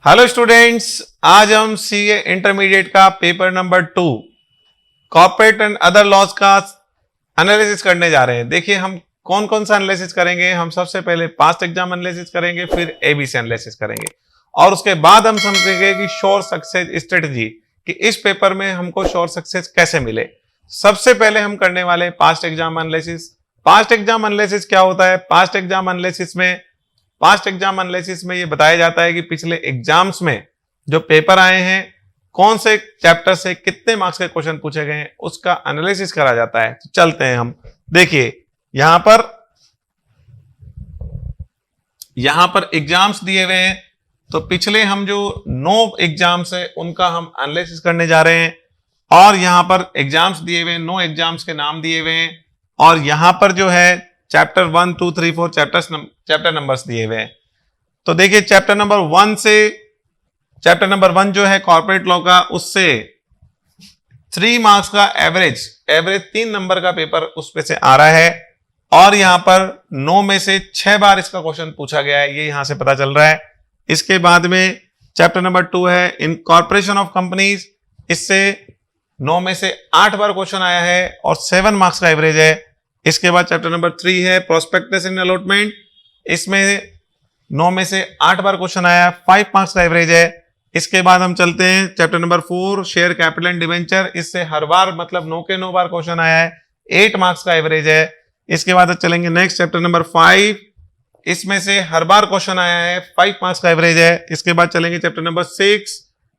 Hello students, आज हम CA intermediate का paper number 2 corporate and other laws का एनालिसिस करने जा रहे हैं। देखिए हम कौन कौन सा एनालिसिस करेंगे। हम सबसे पहले पास्ट एग्जाम एनालिसिस करेंगे, फिर एबीसी एनालिसिस करेंगे और उसके बाद हम समझेंगे कि श्योर सक्सेस स्ट्रेटजी, कि इस पेपर में हमको श्योर सक्सेस कैसे मिले। सबसे पहले हम करने वाले past exam analysis. Past exam analysis क्या होता है? पास्ट एग्जाम एनालिसिस में ये बताया जाता है कि पिछले एग्जाम्स में जो पेपर आए हैं, कौन से चैप्टर से कितने मार्क्स के क्वेश्चन पूछे गए हैं, उसका एनालिसिस करा जाता है। तो चलते हैं हम। देखिए यहां पर एग्जाम्स दिए हुए हैं, तो पिछले हम जो 9 एग्जाम्स है उनका हम एनालिसिस करने जा रहे हैं। और यहां पर एग्जाम्स दिए हुए हैं, 9 एग्जाम्स के नाम दिए हुए हैं और यहां पर जो है चैप्टर 1, 2, 3, 4 चैप्टर नंबर्स दिए हुए हैं। तो देखिए चैप्टर नंबर 1 जो है कॉर्पोरेट लॉ का, उससे 3 मार्क्स का एवरेज 3 नंबर का पेपर उस पे से आ रहा है और यहां पर 9 में से 6 बार इसका क्वेश्चन पूछा गया है, ये यहां से पता चल रहा है। इसके बाद में चैप्टर नंबर 2 है इनकॉर्पोरेशन ऑफ कंपनीज, इससे 9 में से 8 बार क्वेश्चन आया है और 7 मार्क्स का एवरेज है। इसके बाद चैप्टर नंबर 3 है प्रोस्पेक्टस इन अलॉटमेंट, इसमें 9 में से 8 बार क्वेश्चन आया, 5 मार्क्स का एवरेज है। इसके बाद हम चलते हैं chapter number 4 share capital and debenture, इससे हर बार मतलब 9 के 9 बार क्वेश्चन आया है, 8 मार्क्स का एवरेज है। इसके बाद चलेंगे नेक्स्ट चैप्टर नंबर 5, इसमें से हर बार क्वेश्चन आया है, 5 मार्क्स का एवरेज है। इसके बाद चलेंगे चैप्टर नंबर 6,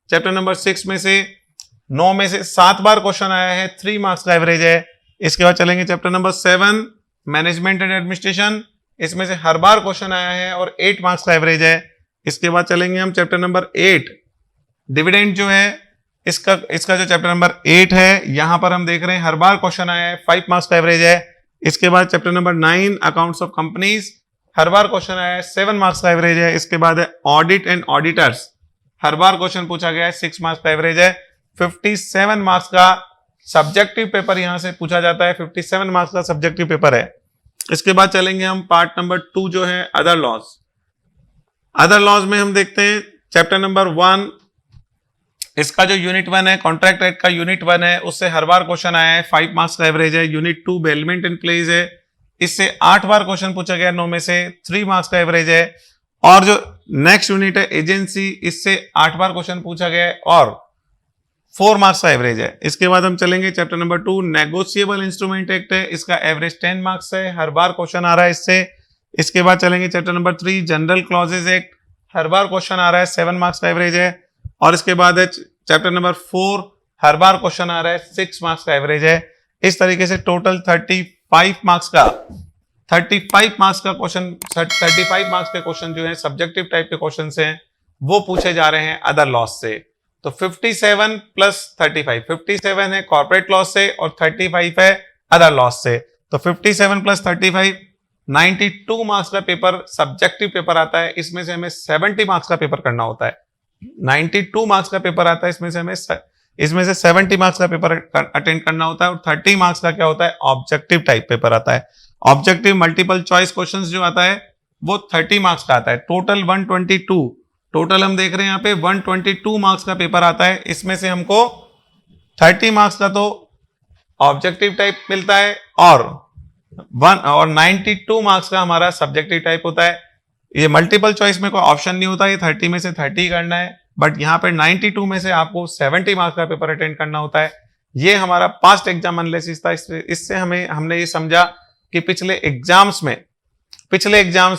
चैप्टर नंबर 6 में से 9 में से 7 बार क्वेश्चन आया है, 3 मार्क्स का एवरेज है। इसके बाद चलेंगे chapter number 7 management and administration, इसमें से हर बार क्वेश्चन आया है और 8 मार्क्स का एवरेज है। इसके बाद चलेंगे हम चैप्टर नंबर 8 डिविडेंड जो है, इसका जो चैप्टर नंबर 8 है, यहां पर हम देख रहे हैं हर बार क्वेश्चन आया है, 5 मार्क्स का एवरेज है। इसके बाद chapter number 9 accounts of companies, हर बार क्वेश्चन आया है, 7 मार्क्स का एवरेज है। इसके बाद है ऑडिट एंड ऑडिटर्स, हर बार क्वेश्चन पूछा गया है, 6 मार्क्स का एवरेज है। 57 मार्क्स का सब्जेक्टिव पेपर यहां से पूछा जाता है, 57 मार्क्स का सब्जेक्टिव पेपर है। इसके बाद चलेंगे हम पार्ट नंबर 2 जो है अदर लॉज। अदर लॉज में हम देखते हैं चैप्टर नंबर 1, इसका जो यूनिट 1 है कॉन्ट्रैक्ट एक्ट का यूनिट 1 है, उससे हर बार क्वेश्चन आया है, 5 मार्क्स का एवरेज है। यूनिट 2 बेलमेंट एंड प्लेज है, इससे 8 बार क्वेश्चन पूछा गया, 9 में से 3 मार्क्स का एवरेज है। और जो नेक्स्ट यूनिट है एजेंसी, इससे 8 बार क्वेश्चन पूछा गया है और 4 मार्क्स का एवरेज है। इसके बाद हम चलेंगे chapter number 2 negotiable instrument act है, इसका एवरेज 10 मार्क्स है, हर बार क्वेश्चन आ रहा है इससे। इसके बाद चलेंगे chapter number 3 general clauses act, हर बार क्वेश्चन आ रहा है, 7 मार्क्स का एवरेज है। और इसके बाद है चैप्टर नंबर 4, हर बार क्वेश्चन आ रहा है, 6 मार्क्स का एवरेज है। इस तरीके से टोटल 35 मार्क्स का क्वेश्चन, 35 मार्क्स के क्वेश्चन जो है सब्जेक्टिव टाइप के क्वेश्चन हैं, वो पूछे जा रहे हैं अदर लॉज से। तो 57 प्लस 35, 57 है कॉर्पोरेट लॉस से और 35 है अदर लॉस से। तो 57 प्लस 35 92 मार्क्स का पेपर सब्जेक्टिव पेपर आता है, इसमें से हमें 70 मार्क्स का पेपर करना होता है। 92 मार्क्स का पेपर आता है, इसमें से 70 मार्क्स का पेपर अटेंड करना होता है और 30 मार्क्स का क्या होता है, ऑब्जेक्टिव टाइप पेपर आता है। ऑब्जेक्टिव मल्टीपल चॉइस क्वेश्चन जो आता है वो 30 मार्क्स का आता है। टोटल 122, टोटल हम देख रहे हैं यहाँ पे 122 मार्क्स का पेपर आता है। इसमें से हमको 30 मार्क्स का तो ऑब्जेक्टिव टाइप मिलता है और 92 मार्क्स का हमारा सब्जेक्टिव टाइप होता है। ये मल्टीपल चॉइस में कोई ऑप्शन नहीं होता, ये 30 में से 30 करना है, बट यहाँ पे 92 में से आपको 70 मार्क्स का पेपर अटेंड करना होता है। ये हमारा पास्ट एग्जाम एनालिसिस था। इससे हमने ये समझा कि पिछले एग्जाम्स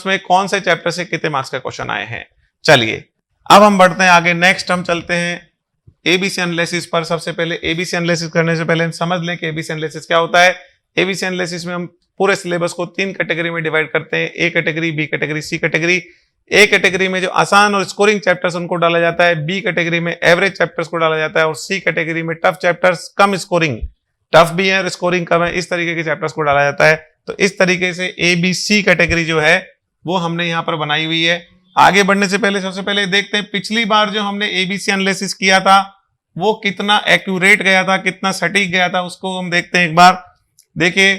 में कौन से चैप्टर से कितने मार्क्स का क्वेश्चन आए हैं। चलिए अब हम बढ़ते हैं आगे। नेक्स्ट हम चलते हैं एबीसी एनालिसिस पर। सबसे पहले एबीसी एनालिसिस करने से पहले हम समझ लें कि एबीसी एनालिसिस क्या होता है। एबीसी एनालिसिस में हम पूरे सिलेबस को 3 कैटेगरी में डिवाइड करते हैं, A category, B category, C category. A category में जो आसान और स्कोरिंग चैप्टर्स उनको डाला जाता है, बी कैटेगरी में एवरेज चैप्टर्स को डाला जाता है और सी कैटेगरी में टफ चैप्टर्स, कम स्कोरिंग, टफ भी है और स्कोरिंग कम है, इस तरीके के चैप्टर्स को डाला जाता है। तो इस तरीके से ए बी सी कैटेगरी जो है वो हमने यहाँ पर बनाई हुई है। आगे बढ़ने से पहले सबसे पहले देखते हैं पिछली बार जो हमने एबीसी एनालिसिस किया था वो कितना एक्यूरेट गया था, कितना सटीक गया था, उसको हम देखते हैं एक बार। देखिए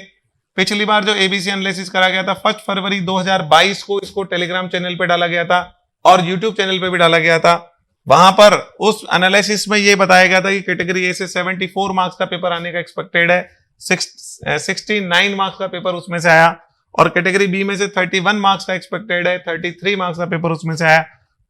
पिछली बार जो एबीसी एनालिसिस करा गया था 1 फरवरी 2022 को इसको टेलीग्राम चैनल पे डाला गया था और यूट्यूब चैनल पे भी डाला गया था। वहां पर उस एनालिसिस में ये बताया गया था कि कैटेगरी ए से 74 मार्क्स का पेपर आने का एक्सपेक्टेड है, 69 मार्क्स का पेपर उसमें से आया, और कैटेगरी बी में से 31 मार्क्स का एक्सपेक्टेड है, 33 मार्क्स का पेपर उसमें से आया।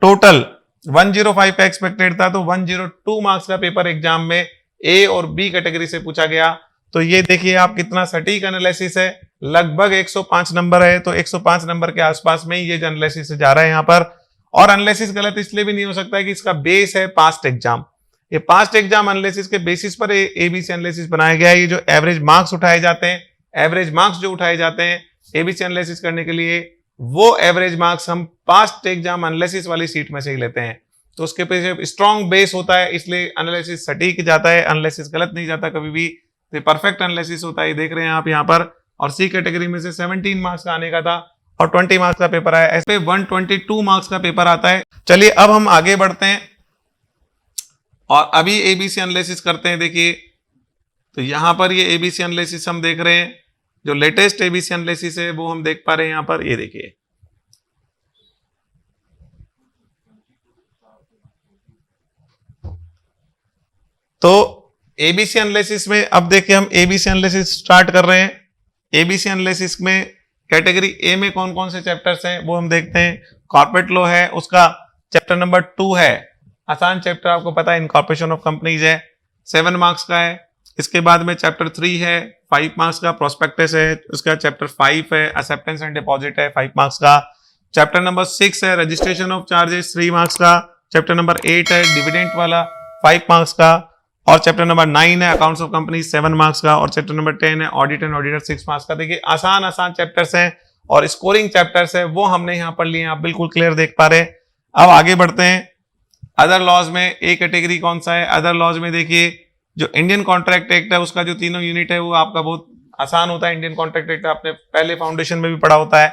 टोटल 105 का एक्सपेक्टेड था, तो 102 मार्क्स का पेपर एग्जाम में ए और बी कैटेगरी से पूछा गया। तो ये देखिए आप कितना सटीक एनालिसिस है, लगभग 105 नंबर है, तो 105 नंबर के आसपास में ये जो एनालिसिस जा रहा है यहाँ पर। और एनालिसिस गलत इसलिए भी नहीं हो सकता है कि इसका बेस है पास्ट एग्जाम। ये पास्ट एग्जाम एनालिसिस के बेसिस पर एबीसी एनालिसिस बनाया गया है। ये जो एवरेज मार्क्स उठाए जाते हैं, एवरेज मार्क्स जो उठाए जाते हैं एबीसी एनालिसिस करने के लिए, वो एवरेज मार्क्स हम पास्ट एग्जाम एनालिसिस वाली सीट में से ही लेते हैं। तो उसके पीछे स्ट्रॉन्ग बेस होता है, इसलिए एनालिसिस सटीक जाता है, एनालिसिस गलत नहीं जाता कभी भी, तो परफेक्ट एनालिसिस होता है। देख रहे हैं आप यहाँ पर। और सी कैटेगरी में से 17 मार्क्स का आने का था और 20 मार्क्स का पेपर आया, ऐसे 122 मार्क्स का पेपर आता है। चलिए अब हम आगे बढ़ते हैं और अभी एबीसी एनालिसिस करते हैं। देखिए तो यहां पर ये एबीसी एनालिसिस हम देख रहे हैं, जो लेटेस्ट एबीसी एनालिसिस है वो हम देख पा रहे हैं यहां पर। ये देखिए तो एबीसी एनालिसिस में अब देखिए हम एबीसी एनालिसिस स्टार्ट कर रहे हैं। एबीसी एनालिसिस में कैटेगरी ए में कौन कौन से चैप्टर्स हैं वो हम देखते हैं। कॉर्पोरेट लॉ है, उसका चैप्टर नंबर 2 है, आसान चैप्टर, आपको पता है, इनकॉर्पोरेशन ऑफ कंपनीज है, 7 मार्क्स का है। इसके बाद में चैप्टर 3 है, 5 मार्क्स का, प्रोस्पेक्टस है। उसका चैप्टर 5 है, एक्सेप्टेंस एंड डिपॉजिट है, 5 मार्क्स का। चैप्टर नंबर 6 है, रजिस्ट्रेशन ऑफ चार्जेस, 3 मार्क्स का। चैप्टर नंबर 8 है, डिविडेंड वाला, 5 मार्क्स का। और चैप्टर नंबर 9 है, अकाउंट्स ऑफ कंपनी, 7 मार्क्स का। और चैप्टर नंबर 10 है, ऑडिट एंड ऑडिटर, 6 मार्क्स का। देखिए आसान आसान चैप्टर्स हैं और स्कोरिंग चैप्टर्स है, वो हमने यहाँ पर लिए हैं, आप बिल्कुल क्लियर देख पा रहे हैं। अब आगे बढ़ते हैं। अदर लॉज में ए कैटेगरी कौन सा है? अदर लॉज में देखिए जो इंडियन कॉन्ट्रैक्ट एक्ट है उसका जो तीनों यूनिट है वो आपका बहुत आसान होता है। इंडियन कॉन्ट्रैक्ट एक्ट आपने पहले फाउंडेशन में भी पढ़ा होता है,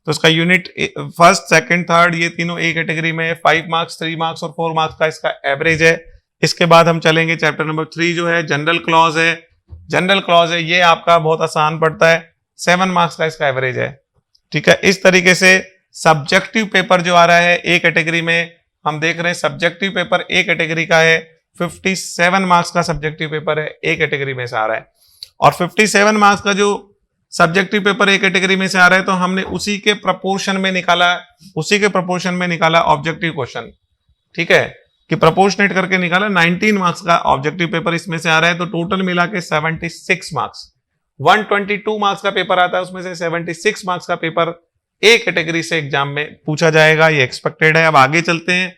तो उसका यूनिट फर्स्ट, सेकंड, थर्ड ये तीनों ए कैटेगरी में है। 5 मार्क्स, 3 मार्क्स और 4 मार्क्स का इसका एवरेज है। इसके बाद हम चलेंगे चैप्टर नंबर 3 जो है जनरल क्लॉज है। जनरल क्लॉज है, ये आपका बहुत आसान पड़ता है, 7 मार्क्स का इसका एवरेज है। ठीक है, इस तरीके से सब्जेक्टिव पेपर जो आ रहा है ए कैटेगरी में, हम देख रहे हैं सब्जेक्टिव पेपर ए कैटेगरी का है, 57 मार्क्स का सब्जेक्टिव पेपर है, ए कैटेगरी में से आ रहा है। और 57 मार्क्स का जो सब्जेक्टिव पेपर ए कैटेगरी में से आ रहा है, तो हमने उसी के प्रपोर्शन में निकाला ऑब्जेक्टिव क्वेश्चन। ठीक है, कि प्रपोर्शनेट करके निकाला, 19 मार्क्स का ऑब्जेक्टिव पेपर इसमें से आ रहा है। तो टोटल मिला के 76 मार्क्स, 122 मार्क्स का पेपर आता है, उसमें से 76 मार्क्स का पेपर ए कैटेगरी से एग्जाम में पूछा जाएगा, ये एक्सपेक्टेड है। अब आगे चलते हैं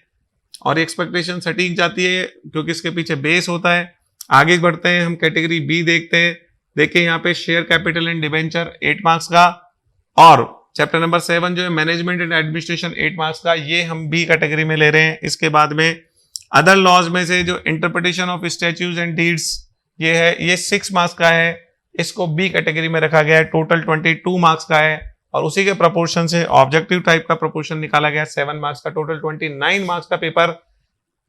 और एक्सपेक्टेशन सटीक जाती है क्योंकि इसके पीछे बेस होता है। आगे बढ़ते हैं, हम कैटेगरी बी देखते हैं। देखिए यहाँ पे share capital and debenture 8 marks का, और चैप्टर नंबर 7 जो है मैनेजमेंट एंड एडमिनिस्ट्रेशन 8 मार्क्स का, ये हम बी कैटेगरी में ले रहे हैं। इसके बाद में अदर लॉज में से जो interpretation of statutes and deeds ये है, ये 6 मार्क्स का है, इसको बी कैटेगरी में रखा गया है। टोटल 22 मार्क्स का है और उसी के प्रपोर्शन से ऑब्जेक्टिव टाइप का प्रपोर्शन निकाला गया 7 मार्क्स का। टोटल 29 मार्क्स का पेपर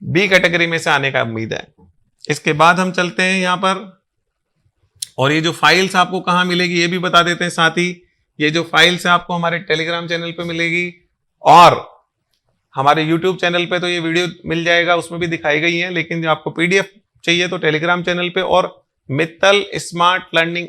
बी कैटेगरी में से आने का उम्मीद है। इसके बाद हम चलते हैं यहाँ पर, और ये जो फाइल्स आपको कहाँ मिलेगी ये भी बता देते हैं साथ ही। ये जो फाइल्स है आपको हमारे टेलीग्राम चैनल पे मिलेगी, और हमारे यूट्यूब चैनल पे तो ये वीडियो मिल जाएगा, उसमें भी दिखाई गई है, लेकिन जो आपको पीडीएफ चाहिए तो टेलीग्राम चैनल पे और मित्तल स्मार्ट लर्निंग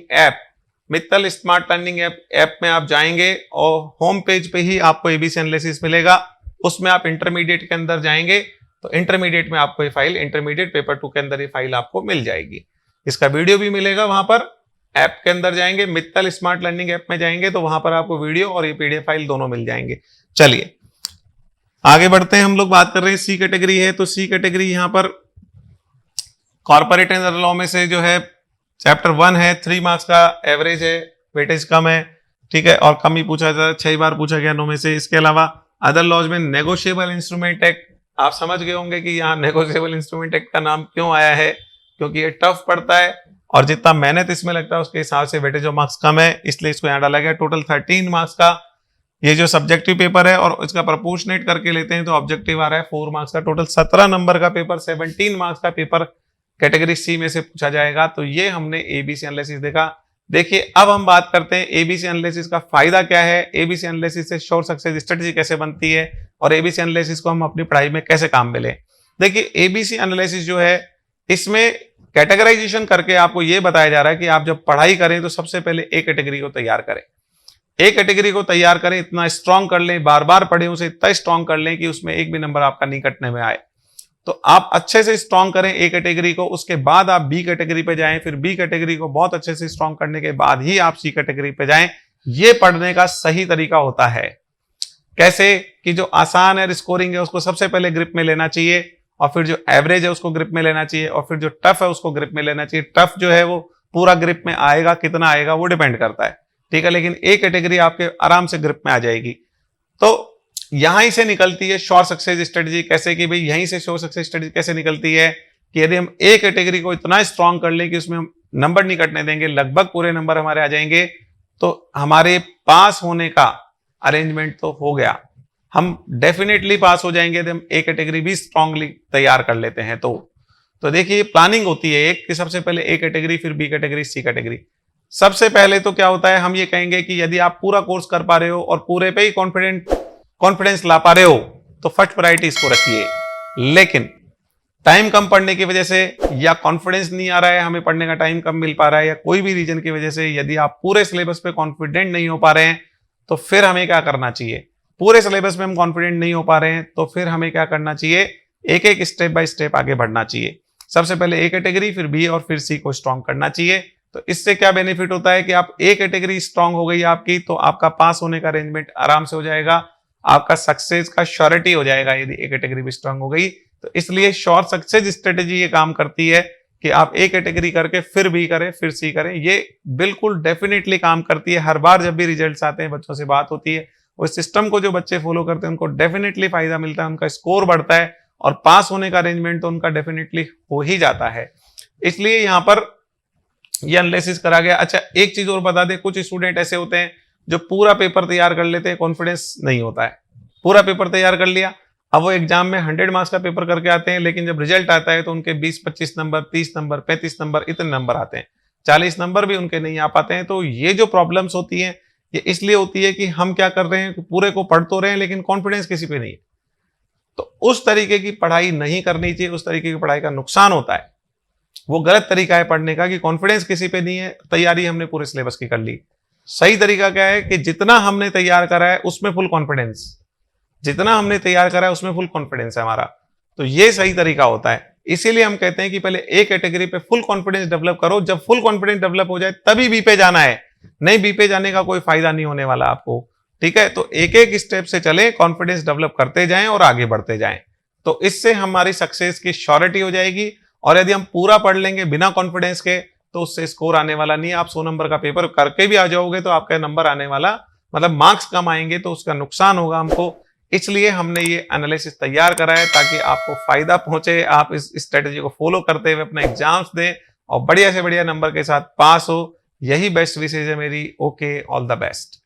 ऐप में आप जाएंगे और होम पेज पे ही आपको एबीसी एनालिसिस मिलेगा। उसमें आप इंटरमीडिएट के अंदर जाएंगे तो इंटरमीडिएट में आपको ये फाइल, इंटरमीडिएट पेपर 2 के अंदर ये फाइल आपको मिल जाएगी। इसका वीडियो भी मिलेगा वहां पर। ऐप के अंदर जाएंगे, मित्तल स्मार्ट लर्निंग ऐप में जाएंगे तो वहां पर आपको वीडियो और ये पीडीएफ फाइल दोनों मिल जाएंगे। चलिए आगे बढ़ते हैं। हम लोग बात कर रहे हैं सी कैटेगरी है, तो सी कैटेगरी यहां पर कॉर्पोरेट एंड अदर लॉ में से जो है चैप्टर 1 है, 3 मार्क्स का एवरेज है, वेटेज कम है। ठीक है, और कम ही पूछा जाता है, 6 बार पूछा गया 9 में से। इसके अलावा अदर लॉज में नेगोशिएबल इंस्ट्रूमेंट एक्ट, आप समझ गए होंगे कि यहाँ नेगोशिएबल इंस्ट्रूमेंट एक्ट का नाम क्यों आया है, क्योंकि ये टफ पड़ता है और जितना मेहनत इसमें लगता है उसके हिसाब से वेटेज ऑफ मार्क्स कम है, इसलिए इसको यहाँ डाला गया। टोटल 13 मार्क्स का ये जो सब्जेक्टिव पेपर है और इसका प्रपोर्शनेट करके लेते हैं तो ऑब्जेक्टिव आ रहा है 4 मार्क्स का। टोटल 17 नंबर का पेपर, 17 मार्क्स का पेपर कैटेगरी सी में से पूछा जाएगा। तो ये हमने एबीसी एनालिसिस देखा। देखिए अब हम बात करते हैं एबीसी एनालिसिस का फायदा क्या है, एबीसी एनालिसिस से श्योर सक्सेस स्ट्रेटजी कैसे बनती है और एबीसी एनालिसिस को हम अपनी पढ़ाई में कैसे काम में लें। देखिए एबीसी एनालिसिस जो है, इसमें कैटेगराइजेशन करके आपको यह बताया जा रहा है कि आप जब पढ़ाई करें तो सबसे पहले ए कैटेगरी को तैयार करें। ए कैटेगरी को तैयार करें, इतना स्ट्रांग कर लें, बार बार पढ़ें उसे, इतना स्ट्रांग कर लें कि उसमें एक भी नंबर आपका नहीं कटने में आए। तो आप अच्छे से स्ट्रांग करें ए कैटेगरी को, उसके बाद आप बी कैटेगरी पे जाएं, फिर बी कैटेगरी को बहुत अच्छे से स्ट्रांग करने के बाद ही आप सी कैटेगरी पे जाएं। ये पढ़ने का सही तरीका होता है। कैसे कि जो आसान है, स्कोरिंग है, उसको सबसे पहले ग्रिप में लेना चाहिए, और फिर जो एवरेज है उसको ग्रिप में लेना चाहिए, और फिर जो टफ है उसको ग्रिप में लेना चाहिए। टफ जो है वो पूरा ग्रिप में आएगा, कितना आएगा वो डिपेंड करता है, ठीक है, लेकिन ए कैटेगरी आपके आराम से ग्रिप में आ जाएगी। तो यहीं से निकलती है शॉर्ट सक्सेस स्ट्रेटजी। कैसे कि भाई यहीं से शॉर्ट सक्सेस स्ट्रेटजी कैसे निकलती है कि यदि हम ए कैटेगरी को इतना स्ट्रांग कर लें कि उसमें हम नंबर नहीं कटने देंगे, लगभग पूरे नंबर हमारे आ जाएंगे, तो हमारे पास होने का अरेंजमेंट तो हो गया। हम डेफिनेटली पास हो जाएंगे यदि हम ए कैटेगरी भी स्ट्रांगली तैयार कर लेते हैं। तो देखिए प्लानिंग होती है एक कि सबसे पहले ए कैटेगरी, फिर बी कैटेगरी, सी कैटेगरी। सबसे पहले तो क्या होता है, हम ये कहेंगे कि यदि आप पूरा कोर्स कर पा रहे हो और पूरे पे ही कॉन्फिडेंस ला पा रहे हो तो फर्स्ट प्रायोरिटी इसको रखिए। लेकिन टाइम कम पढ़ने की वजह से, या कॉन्फिडेंस नहीं आ रहा है, हमें पढ़ने का टाइम कम मिल पा रहा है, या कोई भी रीजन की वजह से यदि आप पूरे सिलेबस पे कॉन्फिडेंट नहीं हो पा रहे हैं, तो फिर हमें क्या करना चाहिए? पूरे सिलेबस में हम कॉन्फिडेंट नहीं हो पा रहे हैं तो फिर हमें क्या करना चाहिए? एक एक स्टेप बाय स्टेप आगे बढ़ना चाहिए। सबसे पहले ए कैटेगरी, फिर बी और फिर सी को स्ट्रांग करना चाहिए। तो इससे क्या बेनिफिट होता है कि आप ए कैटेगरी स्ट्रांग हो गई आपकी, तो आपका पास होने का अरेंजमेंट आराम से हो जाएगा, आपका सक्सेस का श्योरिटी हो जाएगा यदि ए कैटेगरी भी स्ट्रांग हो गई। तो इसलिए शॉर्ट सक्सेस स्ट्रेटेजी ये काम करती है कि आप ए कैटेगरी करके फिर बी करें, फिर सी करें। ये बिल्कुल डेफिनेटली काम करती है। हर बार जब भी रिजल्ट्स आते हैं, बच्चों से बात होती है, उस सिस्टम को जो बच्चे फॉलो करते हैं उनको डेफिनेटली फायदा मिलता है, उनका स्कोर बढ़ता है और पास होने का अरेंजमेंट तो उनका डेफिनेटली हो ही जाता है। इसलिए यहां पर ये एनालिसिस करा गया। अच्छा, एक चीज और बता दें, कुछ स्टूडेंट ऐसे होते हैं जो पूरा पेपर तैयार कर लेते हैं, कॉन्फिडेंस नहीं होता है। पूरा पेपर तैयार कर लिया, अब वो एग्जाम में 100 मार्क्स का पेपर करके आते हैं, लेकिन जब रिजल्ट आता है तो उनके 20-25 नंबर, 30 नंबर, 35 नंबर, इतने नंबर आते हैं, 40 नंबर भी उनके नहीं आ पाते हैं। तो ये जो प्रॉब्लम्स होती हैं ये इसलिए होती है कि हम क्या कर रहे हैं, पूरे को पढ़ तो रहे हैं लेकिन कॉन्फिडेंस किसी पे नहीं है। तो उस तरीके की पढ़ाई नहीं करनी चाहिए, उस तरीके की पढ़ाई का नुकसान होता है। वो गलत तरीका है पढ़ने का कि कॉन्फिडेंस किसी पे नहीं है, तैयारी हमने पूरे सिलेबस की कर ली। सही तरीका क्या है कि जितना हमने तैयार करा है उसमें फुल कॉन्फिडेंस, जितना हमने तैयार करा है उसमें फुल कॉन्फिडेंस है हमारा। तो ये सही तरीका होता है। इसीलिए हम कहते हैं कि पहले ए कैटेगरी पे फुल कॉन्फिडेंस डेवलप करो, जब फुल कॉन्फिडेंस डेवलप हो जाए तभी बी पे जाना है, नहीं बी पे जाने का कोई फायदा नहीं होने वाला आपको, ठीक है। तो एक एक स्टेप से चले, कॉन्फिडेंस डेवलप करते जाएं और आगे बढ़ते जाएं, तो इससे हमारी सक्सेस की श्योरिटी हो जाएगी। और यदि हम पूरा पढ़ लेंगे बिना कॉन्फिडेंस के तो उससे स्कोर आने वाला नहीं है। आप 100 नंबर का पेपर करके भी आ जाओगे तो आपका नंबर आने वाला, मतलब मार्क्स कम आएंगे, तो उसका नुकसान होगा हमको। इसलिए हमने ये एनालिसिस तैयार करा है ताकि आपको फायदा पहुंचे, आप इस स्ट्रेटेजी को फॉलो करते हुए अपने एग्जाम्स दें और बढ़िया से बढ़िया नंबर के साथ पास हो। यही बेस्ट विशेष है मेरी। Okay, all the best.